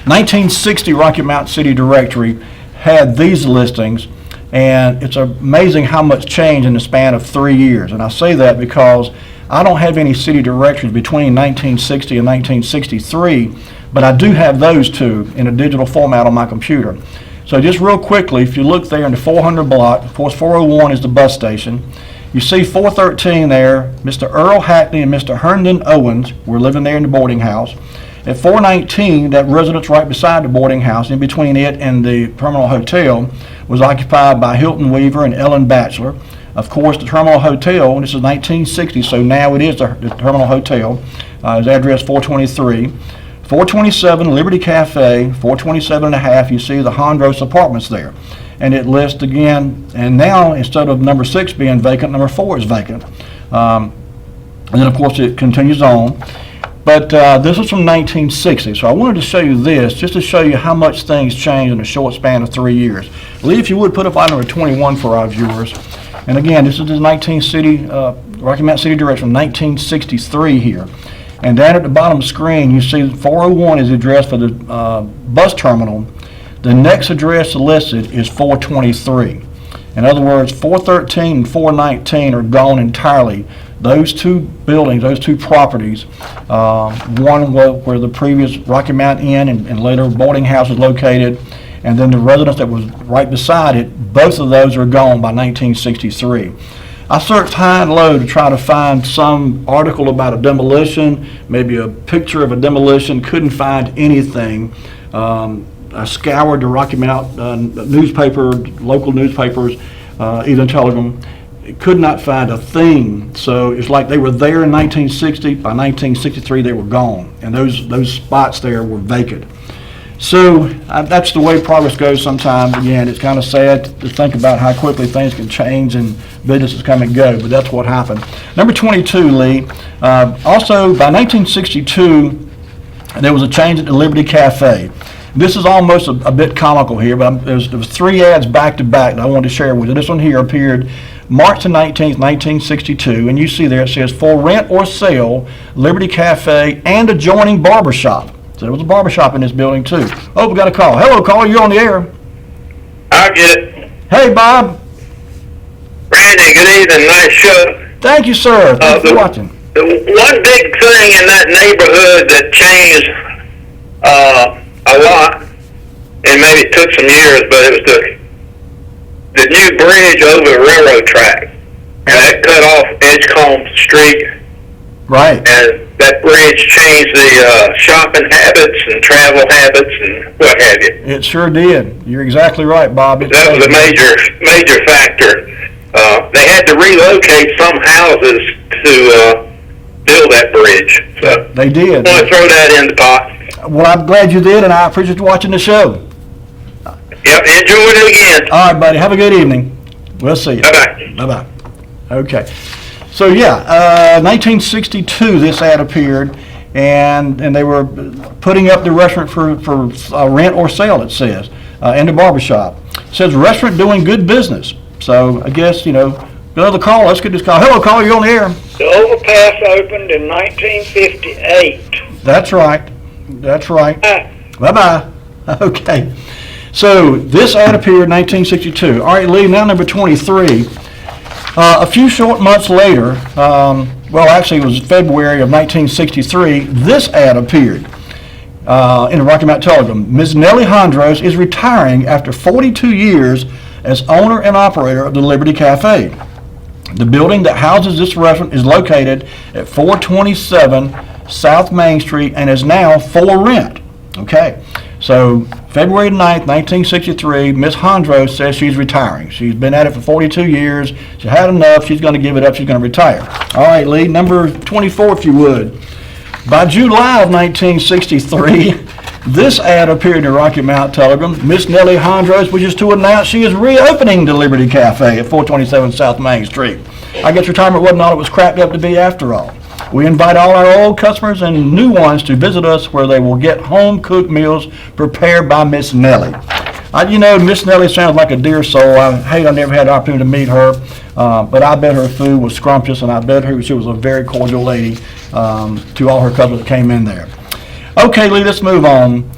1960 Rocky Mount City Directory had these listings, and it's amazing how much change in the span of 3 years. And I say that because I don't have any city directories between 1960 and 1963, but I do have those two in a digital format on my computer. So just real quickly, if you look there in the 400 block, of course 401 is the bus station. You see 413 there, Mr. Earl Hackney and Mr. Herndon Owens were living there in the boarding house. At 419, that residence right beside the boarding house, in between it and the Terminal Hotel, was occupied by Hilton Weaver and Ellen Batchelor. Of course, the Terminal Hotel, and this is 1960, so now it is the Terminal Hotel, is address 423. 427, Liberty Cafe, 427 and a half, you see the Hondros Apartments there. And it lists again, and now instead of number 6 being vacant, number 4 is vacant. And then of course it continues on. But this is from 1960, so I wanted to show you this, just to show you how much things change in a short span of 3 years. Lee, if you would, put up item number 21 for our viewers. And again, this is the Rocky Mount City Directory from 1963 here. And down at the bottom of the screen, you see 401 is the address for the bus terminal. The next address listed is 423. In other words, 413 and 419 are gone entirely. Those two buildings, those two properties, one where the previous Rocky Mount Inn and later boarding house was located, and then the residence that was right beside it, both of those are gone by 1963. I searched high and low to try to find some article about a demolition, maybe a picture of a demolition, couldn't find anything. I scoured the Rocky Mount newspaper, local newspapers, even Telegram, could not find a thing. So it's like they were there in 1960, by 1963 they were gone, and those spots there were vacant. So that's the way progress goes sometimes. Again, it's kind of sad to think about how quickly things can change and businesses come and go, but that's what happened. Number 22, Lee. Also, by 1962, there was a change at the Liberty Cafe. This is almost a bit comical here, but there was 3 ads back to back that I wanted to share with you. This one here appeared March the 19th, 1962, and you see there it says, for rent or sale, Liberty Cafe and adjoining barbershop. So there was a barbershop in this building too. Oh, we got a call. Hello, caller, you're on the air. I get it. Hey, Bob. Randy, good evening. Nice show. Thank you, sir. Thanks for watching. The one big thing in that neighborhood that changed a lot, and maybe it took some years, but it was the new bridge over the railroad track. And that cut off Edgecombe Street. Right. And that bridge changed the shopping habits and travel habits and what have you. It sure did. You're exactly right, Bob. That was a major factor. They had to relocate some houses to build that bridge. So they did. I want to throw that in the pot. Well, I'm glad you did, and I appreciate you watching the show. Yep, enjoy it again. All right, buddy. Have a good evening. We'll see you. Bye-bye. Bye-bye. Okay. So, yeah, 1962, this ad appeared, and they were putting up the restaurant for rent or sale, it says, and the barbershop. It says, restaurant doing good business. So, I guess, another call. Let's get this call. Hello, caller. You're on the air. The overpass opened in 1958. That's right. That's right. Bye-bye. Okay. So this ad appeared in 1962. All right, Lee, now number 23. A few short months later, well, actually it was February of 1963, this ad appeared in the Rocky Mount Telegram. Ms. Nellie Hondros is retiring after 42 years as owner and operator of the Liberty Cafe. The building that houses this restaurant is located at 427 South Main Street and is now for rent. Okay, so February 9th, 1963, Ms. Hondros says she's retiring. She's been at it for 42 years. She had enough. She's going to give it up. She's going to retire. All right, Lee, number 24, if you would. By July of 1963, This ad appeared in the Rocky Mount Telegram. Miss Nellie Hondros wishes to announce she is reopening the Liberty Cafe at 427 South Main Street. I guess retirement wasn't all it was cracked up to be after all. We invite all our old customers and new ones to visit us where they will get home-cooked meals prepared by Miss Nellie. Miss Nellie sounds like a dear soul. I hate I never had the opportunity to meet her, but I bet her food was scrumptious, and I bet she was a very cordial lady to all her customers that came in there. Okay, Lee, let's move on.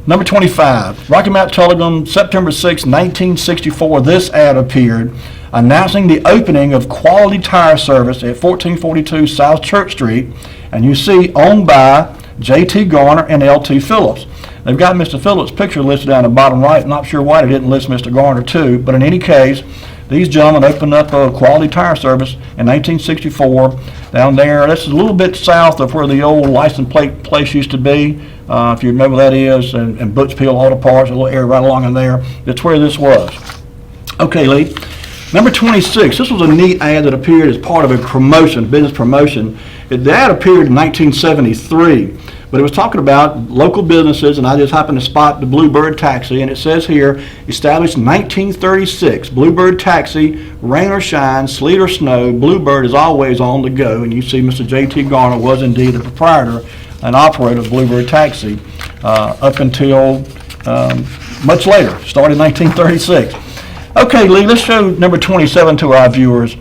Number 25, Rocky Mount Telegram, September 6, 1964. This ad appeared announcing the opening of Quality Tire Service at 1442 South Church Street, and you see owned by J.T. Garner and L.T. Phillips. They've got Mr. Phillips' picture listed down the bottom right. Not sure why they didn't list Mr. Garner too, but in any case, these gentlemen opened up a Quality Tire Service in 1964 down there. This is a little bit south of where the old license plate place used to be, if you remember what that is, and Butch Peel Auto Parts, a little area right along in there. That's where this was. Okay, Lee. Number 26, this was a neat ad that appeared as part of a promotion, business promotion. The ad appeared in 1973, but it was talking about local businesses, and I just happened to spot the Bluebird Taxi, and it says here, established in 1936, Bluebird Taxi, rain or shine, sleet or snow, Bluebird is always on the go, and you see Mr. J.T. Garner was indeed the proprietor and operator of Bluebird Taxi up until much later, started in 1936. Okay, Lee, let's show number 27 to our viewers.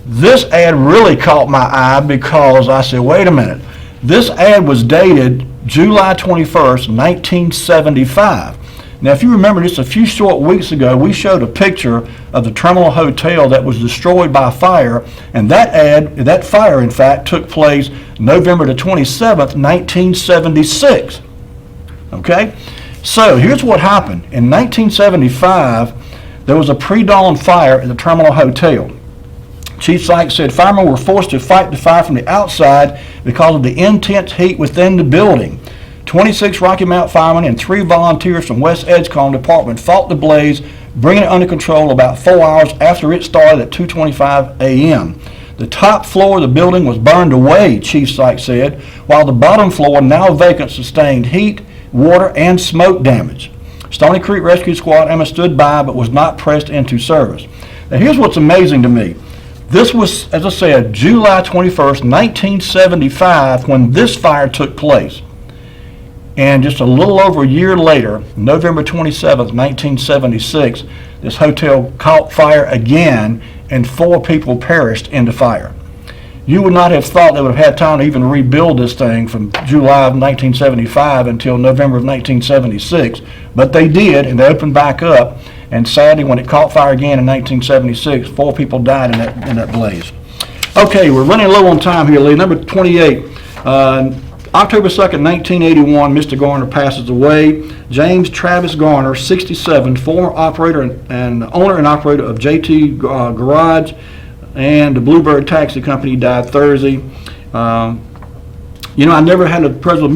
This ad really caught my eye because I said, wait a minute. This ad was dated July 21st, 1975. Now, if you remember just a few short weeks ago, we showed a picture of the Terminal Hotel that was destroyed by fire, and that fire, in fact, took place November the 27th, 1976. Okay? So, here's what happened. In 1975, there was a pre-dawn fire at the Terminal Hotel. Chief Sykes said firemen were forced to fight the fire from the outside because of the intense heat within the building. 26 Rocky Mount firemen and 3 volunteers from West Edgecombe Department fought the blaze, bringing it under control about 4 hours after it started at 2:25 a.m. The top floor of the building was burned away, Chief Sykes said, while the bottom floor, now vacant, sustained heat, water, and smoke damage. Stony Creek Rescue Squad EMA stood by but was not pressed into service. Now here's what's amazing to me. This was, as I said, July 21st, 1975 when this fire took place. And just a little over a year later, November 27th, 1976, this hotel caught fire again and 4 people perished in the fire. You would not have thought they would have had time to even rebuild this thing from July of 1975 until November of 1976, but they did, and they opened back up, and sadly, when it caught fire again in 1976, 4 people died in that blaze. Okay, we're running low on time here, Lee. Number 28, October 2nd, 1981, Mr. Garner passes away. James Travis Garner, 67, former operator and owner and operator of JT Garage and the Bluebird Taxi Company, died Thursday. I never had the pleasure of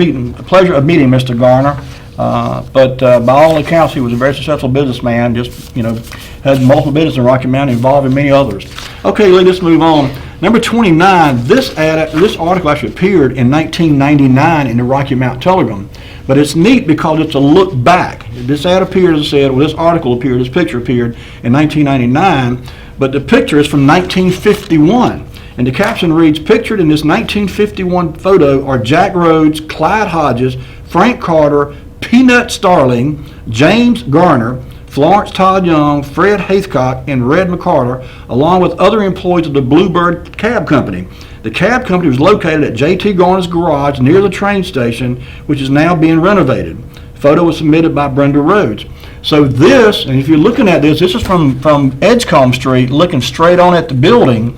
meeting Mr. Garner, but by all accounts, he was a very successful businessman. Had multiple businesses in Rocky Mount, involved in many others. Okay, let's move on. Number 29. This article actually appeared in 1999 in the Rocky Mount Telegram, but it's neat because it's a look back. This ad appeared, as I said, this picture appeared in 1999. But the picture is from 1951, and the caption reads, pictured in this 1951 photo are Jack Rhodes, Clyde Hodges, Frank Carter, Peanut Starling, James Garner, Florence Todd Young, Fred Hathcock, and Red McCarter, along with other employees of the Bluebird Cab Company. The cab company was located at J.T. Garner's garage near the train station, which is now being renovated. The photo was submitted by Brenda Rhodes. So this, and if you're looking at this is from Edgecombe Street, looking straight on at the building.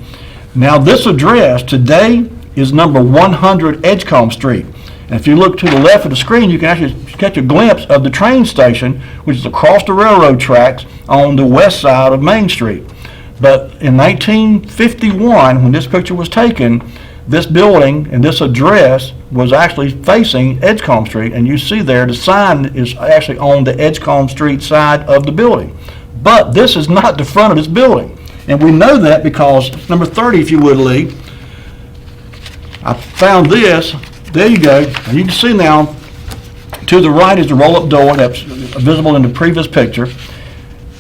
Now this address today is number 100 Edgecombe Street. And if you look to the left of the screen, you can actually catch a glimpse of the train station, which is across the railroad tracks on the west side of Main Street. But in 1951, when this picture was taken, this building and this address was actually facing Edgecombe Street, and you see there the sign is actually on the Edgecombe Street side of the building. But this is not the front of this building, and we know that because number 30, if you would, Lee, I found this. There you go. And you can see now To the right is the roll-up door that's visible in the previous picture.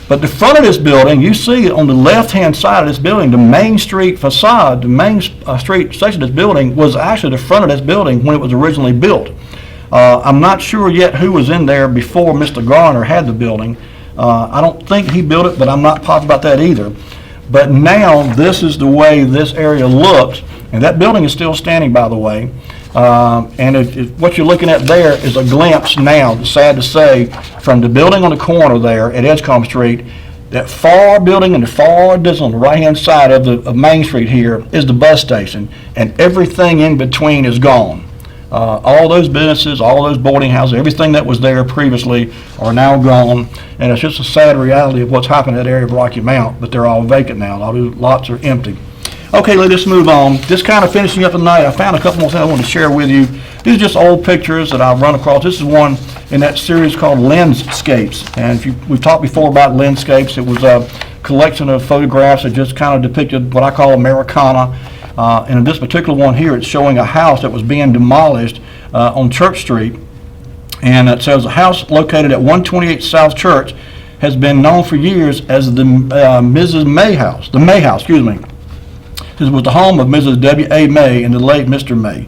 But the front of this building, you see on the left-hand side of this building, the Main Street facade, the Main Street section of this building was actually the front of this building when it was originally built. I'm not sure yet who was in there before Mr. Garner had the building. I don't think he built it, but I'm not positive about that either. But now this is the way this area looks, and that building is still standing, by the way. And what you're looking at there is a glimpse now, sad to say, from the building on the corner there at Edgecombe Street. That far building in the far distance on the right-hand side of Main Street here is the bus station, and everything in between is gone. All those businesses, all those boarding houses, everything that was there previously are now gone, and it's just a sad reality of what's happened in that area of Rocky Mount, but they're all vacant now. All those lots are empty. Okay, let's move on. Just kind of finishing up tonight, I found a couple more things I want to share with you. These are just old pictures that I've run across. This is one in that series called Landscapes. And we've talked before about Landscapes. It was a collection of photographs that just kind of depicted what I call Americana. And in this particular one here, it's showing a house that was being demolished on Church Street. And it says, a house located at 128 South Church has been known for years as the Mrs. May House. The May House, excuse me. This was the home of Mrs. W.A. May and the late Mr. May.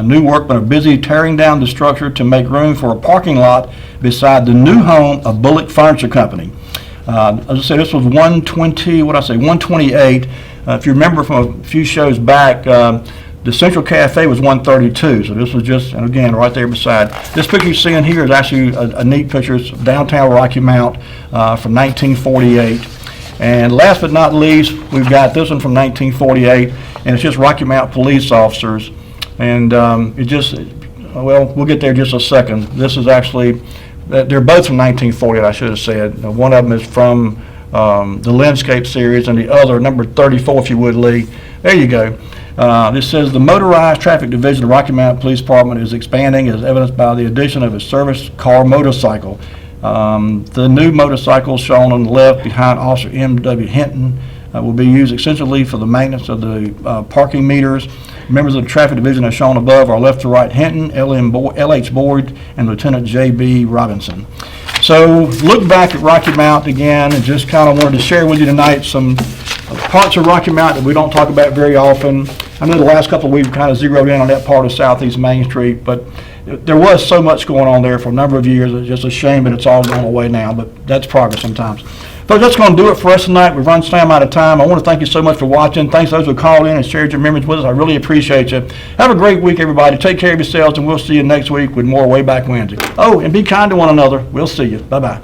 New workmen are busy tearing down the structure to make room for a parking lot beside the new home of Bullock Furniture Company. As I said, this was 128. If you remember from a few shows back, the Central Cafe was 132, so this was just, and again, right there beside. This picture you're seeing here is actually a neat picture. It's downtown Rocky Mount from 1948. And last but not least, we've got this one from 1948, and it's just Rocky Mount police officers. And well, we'll get there in just a second. This is actually, they're both from 1948, I should have said. One of them is from the Landscape series, and the other, number 34, if you would, Lee. There you go. This says the Motorized Traffic Division of Rocky Mount Police Department is expanding as evidenced by the addition of a service car motorcycle. The new motorcycle shown on the left behind Officer M.W. Hinton will be used extensively for the maintenance of the parking meters. Members of the traffic division as shown above are left to right Hinton, L.H. Boyd, and Lieutenant J.B. Robinson. So look back at Rocky Mount again, and just kind of wanted to share with you tonight some parts of Rocky Mount that we don't talk about very often. I know the last couple of weeks we kind of zeroed in on that part of Southeast Main Street, but there was so much going on there for a number of years. It's just a shame that it's all going away now, but that's progress sometimes. Folks, that's going to do it for us tonight. We've run slam out of time. I want to thank you so much for watching. Thanks to those who called in and shared your memories with us. I really appreciate you. Have a great week, everybody. Take care of yourselves, and we'll see you next week with more Wayback Wednesday. Oh, and be kind to one another. We'll see you. Bye-bye.